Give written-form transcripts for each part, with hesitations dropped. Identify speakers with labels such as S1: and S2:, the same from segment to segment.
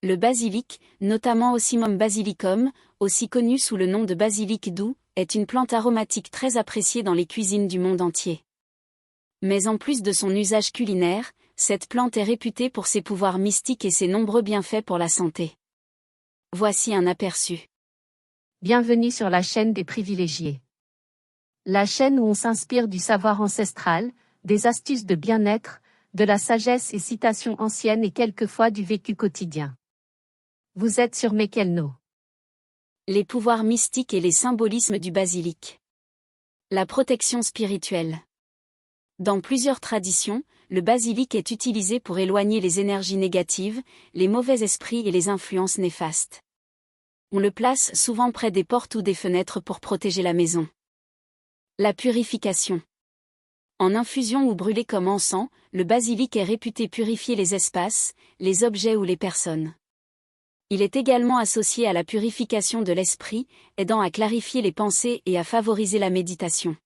S1: Le basilic, notamment Ocimum basilicum, aussi connu sous le nom de basilic doux, est une plante aromatique très appréciée dans les cuisines du monde entier. Mais en plus de son usage culinaire, cette plante est réputée pour ses pouvoirs mystiques et ses nombreux bienfaits pour la santé. Voici un aperçu.
S2: Bienvenue sur la chaîne des privilégiés. La chaîne où on s'inspire du savoir ancestral, des astuces de bien-être, de la sagesse et citations anciennes et quelquefois du vécu quotidien. Vous êtes sur Mekelno.
S1: Les pouvoirs mystiques et les symbolismes du basilic. La protection spirituelle. Dans plusieurs traditions, le basilic est utilisé pour éloigner les énergies négatives, les mauvais esprits et les influences néfastes. On le place souvent près des portes ou des fenêtres pour protéger la maison. La purification. En infusion ou brûlé comme encens, le basilic est réputé purifier les espaces, les objets ou les personnes. Il est également associé à la purification de l'esprit, aidant à clarifier les pensées et à favoriser la méditation.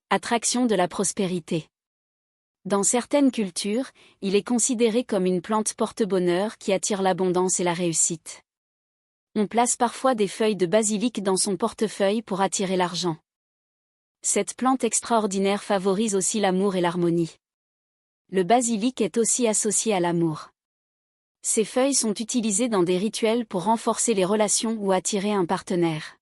S1: Attraction de la prospérité. Dans certaines cultures, il est considéré comme une plante porte-bonheur qui attire l'abondance et la réussite. On place parfois des feuilles de basilic dans son portefeuille pour attirer l'argent. Cette plante extraordinaire favorise aussi l'amour et l'harmonie. Le basilic est aussi associé à l'amour. Ces feuilles sont utilisées dans des rituels pour renforcer les relations ou attirer un partenaire.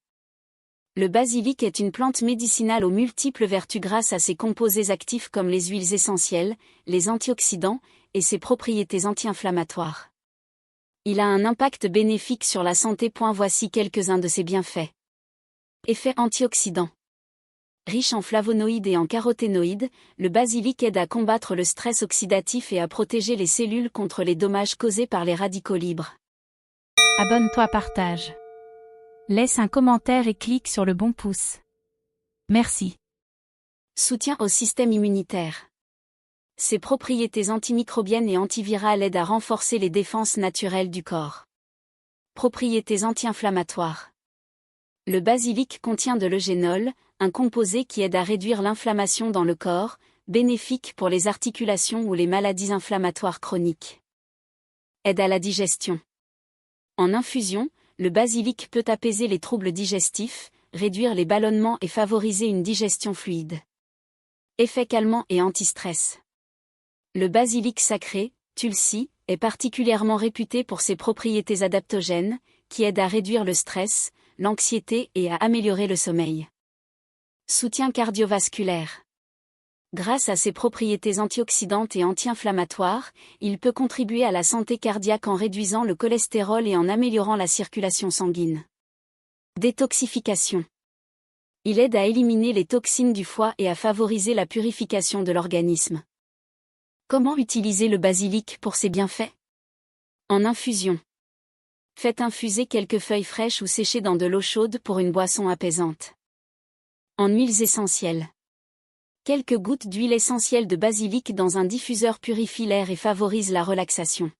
S1: Le basilic est une plante médicinale aux multiples vertus grâce à ses composés actifs comme les huiles essentielles, les antioxydants, et ses propriétés anti-inflammatoires. Il a un impact bénéfique sur la santé. Voici quelques-uns de ses bienfaits. Effet antioxydant. Riche en flavonoïdes et en caroténoïdes, le basilic aide à combattre le stress oxydatif et à protéger les cellules contre les dommages causés par les radicaux libres.
S3: Abonne-toi, partage. Laisse un commentaire et clique sur le bon pouce. Merci.
S1: Soutien au système immunitaire. Ses propriétés antimicrobiennes et antivirales aident à renforcer les défenses naturelles du corps. Propriétés anti-inflammatoires. Le basilic contient de l'eugénol, un composé qui aide à réduire l'inflammation dans le corps, bénéfique pour les articulations ou les maladies inflammatoires chroniques. Aide à la digestion. En infusion, le basilic peut apaiser les troubles digestifs, réduire les ballonnements et favoriser une digestion fluide. Effet calmant et anti-stress. Le basilic sacré, Tulsi, est particulièrement réputé pour ses propriétés adaptogènes, qui aident à réduire le stress, l'anxiété et à améliorer le sommeil. Soutien cardiovasculaire. Grâce à ses propriétés antioxydantes et anti-inflammatoires, il peut contribuer à la santé cardiaque en réduisant le cholestérol et en améliorant la circulation sanguine. Détoxification. Il aide à éliminer les toxines du foie et à favoriser la purification de l'organisme. Comment utiliser le basilic pour ses bienfaits? En infusion. Faites infuser quelques feuilles fraîches ou séchées dans de l'eau chaude pour une boisson apaisante. En huiles essentielles. Quelques gouttes d'huile essentielle de basilic dans un diffuseur purifie l'air et favorise la relaxation.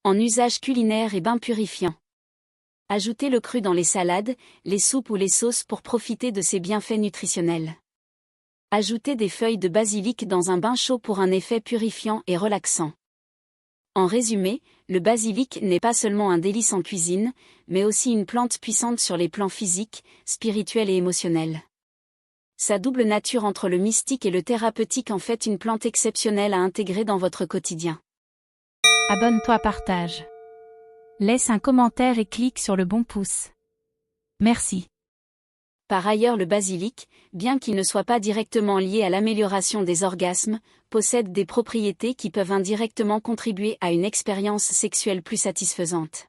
S1: En usage culinaire et bain purifiant. Ajoutez le cru dans les salades, les soupes ou les sauces pour profiter de ses bienfaits nutritionnels. Ajoutez des feuilles de basilic dans un bain chaud pour un effet purifiant et relaxant. En résumé, le basilic n'est pas seulement un délice en cuisine, mais aussi une plante puissante sur les plans physiques, spirituels et émotionnels. Sa double nature entre le mystique et le thérapeutique en fait une plante exceptionnelle à intégrer dans votre quotidien.
S3: Abonne-toi, partage. Laisse un commentaire et clique sur le bon pouce. Merci.
S1: Par ailleurs, le basilic, bien qu'il ne soit pas directement lié à l'amélioration des orgasmes, possède des propriétés qui peuvent indirectement contribuer à une expérience sexuelle plus satisfaisante.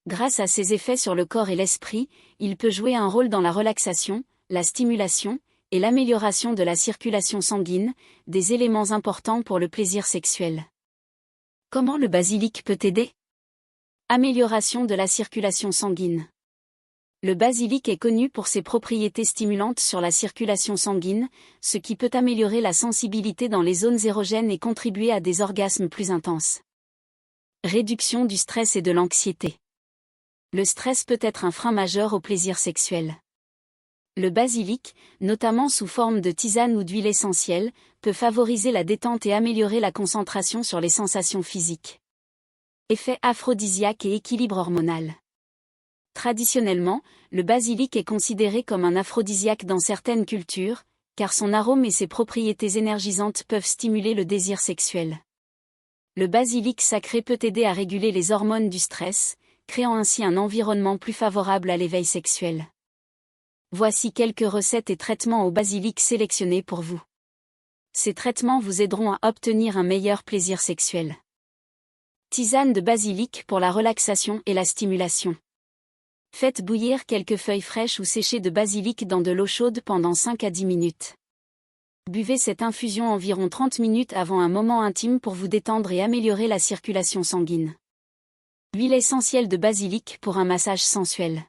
S1: Grâce à ses effets sur le corps et l'esprit, il peut jouer un rôle dans la relaxation, la stimulation et l'amélioration de la circulation sanguine, des éléments importants pour le plaisir sexuel. Comment le basilic peut aider? Amélioration de la circulation sanguine. Le basilic est connu pour ses propriétés stimulantes sur la circulation sanguine, ce qui peut améliorer la sensibilité dans les zones érogènes et contribuer à des orgasmes plus intenses. Réduction du stress et de l'anxiété. Le stress peut être un frein majeur au plaisir sexuel. Le basilic, notamment sous forme de tisane ou d'huile essentielle, peut favoriser la détente et améliorer la concentration sur les sensations physiques. Effet aphrodisiaque et équilibre hormonal. Traditionnellement, le basilic est considéré comme un aphrodisiaque dans certaines cultures, car son arôme et ses propriétés énergisantes peuvent stimuler le désir sexuel. Le basilic sacré peut aider à réguler les hormones du stress, créant ainsi un environnement plus favorable à l'éveil sexuel. Voici quelques recettes et traitements au basilic sélectionnés pour vous. Ces traitements vous aideront à obtenir un meilleur plaisir sexuel. Tisane de basilic pour la relaxation et la stimulation. Faites bouillir quelques feuilles fraîches ou séchées de basilic dans de l'eau chaude pendant 5 à 10 minutes. Buvez cette infusion environ 30 minutes avant un moment intime pour vous détendre et améliorer la circulation sanguine. Huile essentielle de basilic pour un massage sensuel.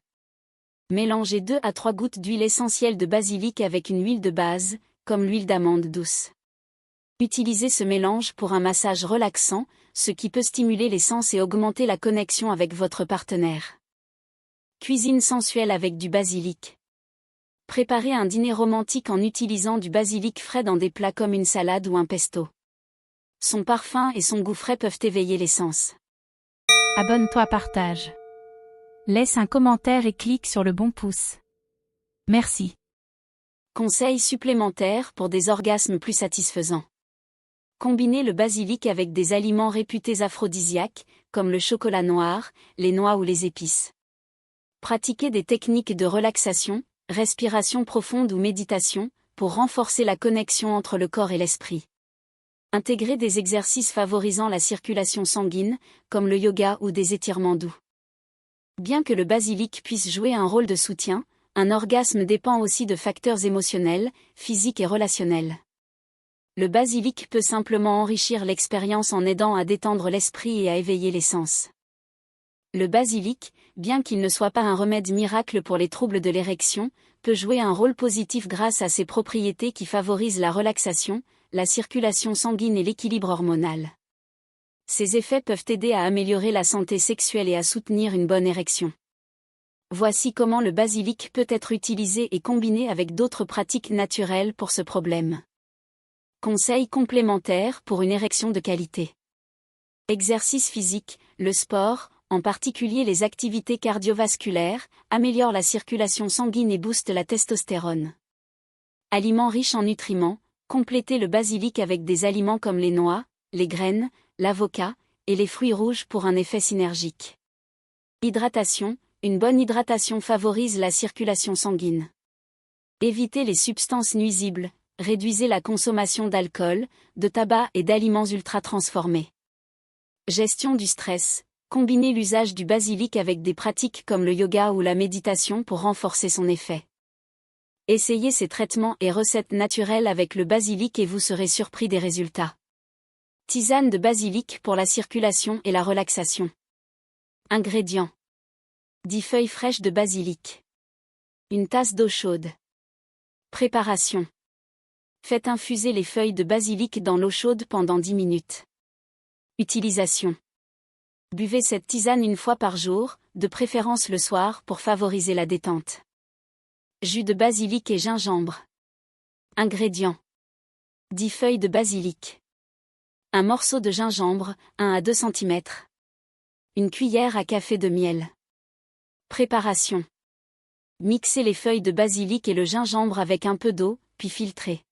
S1: Mélangez 2 à 3 gouttes d'huile essentielle de basilic avec une huile de base, comme l'huile d'amande douce. Utilisez ce mélange pour un massage relaxant, ce qui peut stimuler les sens et augmenter la connexion avec votre partenaire. Cuisine sensuelle avec du basilic. Préparez un dîner romantique en utilisant du basilic frais dans des plats comme une salade ou un pesto. Son parfum et son goût frais peuvent éveiller les sens.
S3: Abonne-toi, partage. Laisse un commentaire et clique sur le bon pouce. Merci.
S1: Conseils supplémentaires pour des orgasmes plus satisfaisants. Combinez le basilic avec des aliments réputés aphrodisiaques, comme le chocolat noir, les noix ou les épices. Pratiquez des techniques de relaxation, respiration profonde ou méditation, pour renforcer la connexion entre le corps et l'esprit. Intégrez des exercices favorisant la circulation sanguine, comme le yoga ou des étirements doux. Bien que le basilic puisse jouer un rôle de soutien, un orgasme dépend aussi de facteurs émotionnels, physiques et relationnels. Le basilic peut simplement enrichir l'expérience en aidant à détendre l'esprit et à éveiller les sens. Le basilic, bien qu'il ne soit pas un remède miracle pour les troubles de l'érection, peut jouer un rôle positif grâce à ses propriétés qui favorisent la relaxation, la circulation sanguine et l'équilibre hormonal. Ces effets peuvent aider à améliorer la santé sexuelle et à soutenir une bonne érection. Voici comment le basilic peut être utilisé et combiné avec d'autres pratiques naturelles pour ce problème. Conseils complémentaires pour une érection de qualité. Exercice physique, le sport, en particulier les activités cardiovasculaires, améliore la circulation sanguine et booste la testostérone. Aliments riches en nutriments, complétez le basilic avec des aliments comme les noix, les graines, l'avocat, et les fruits rouges pour un effet synergique. Hydratation, une bonne hydratation favorise la circulation sanguine. Évitez les substances nuisibles, réduisez la consommation d'alcool, de tabac et d'aliments ultra-transformés. Gestion du stress. Combinez l'usage du basilic avec des pratiques comme le yoga ou la méditation pour renforcer son effet. Essayez ces traitements et recettes naturelles avec le basilic et vous serez surpris des résultats. Tisane de basilic pour la circulation et la relaxation. Ingrédients. 10 feuilles fraîches de basilic. Une tasse d'eau chaude. Préparation. Faites infuser les feuilles de basilic dans l'eau chaude pendant 10 minutes. Utilisation. Buvez cette tisane une fois par jour, de préférence le soir pour favoriser la détente. Jus de basilic et gingembre. Ingrédients. 10 feuilles de basilic. Un morceau de gingembre, 1 à 2 cm. Une cuillère à café de miel. Préparation. Mixez les feuilles de basilic et le gingembre avec un peu d'eau, puis filtrez.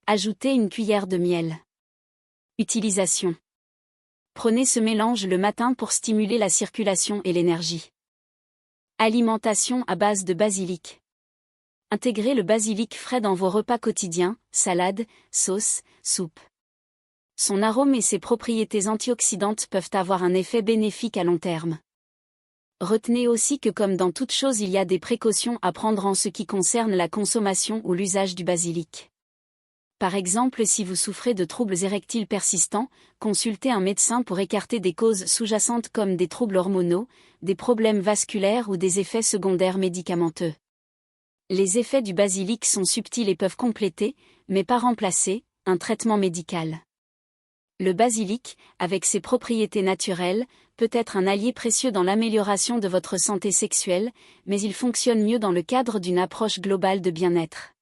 S1: Ajoutez une cuillère de miel. Utilisation. Prenez ce mélange le matin pour stimuler la circulation et l'énergie. Alimentation à base de basilic. Intégrez le basilic frais dans vos repas quotidiens, salades, sauces, soupes. Son arôme et ses propriétés antioxydantes peuvent avoir un effet bénéfique à long terme. Retenez aussi que comme dans toute chose il y a des précautions à prendre en ce qui concerne la consommation ou l'usage du basilic. Par exemple, si vous souffrez de troubles érectiles persistants, consultez un médecin pour écarter des causes sous-jacentes comme des troubles hormonaux, des problèmes vasculaires ou des effets secondaires médicamenteux. Les effets du basilic sont subtils et peuvent compléter, mais pas remplacer, un traitement médical. Le basilic, avec ses propriétés naturelles, peut être un allié précieux dans l'amélioration de votre santé sexuelle, mais il fonctionne mieux dans le cadre d'une approche globale de bien-être.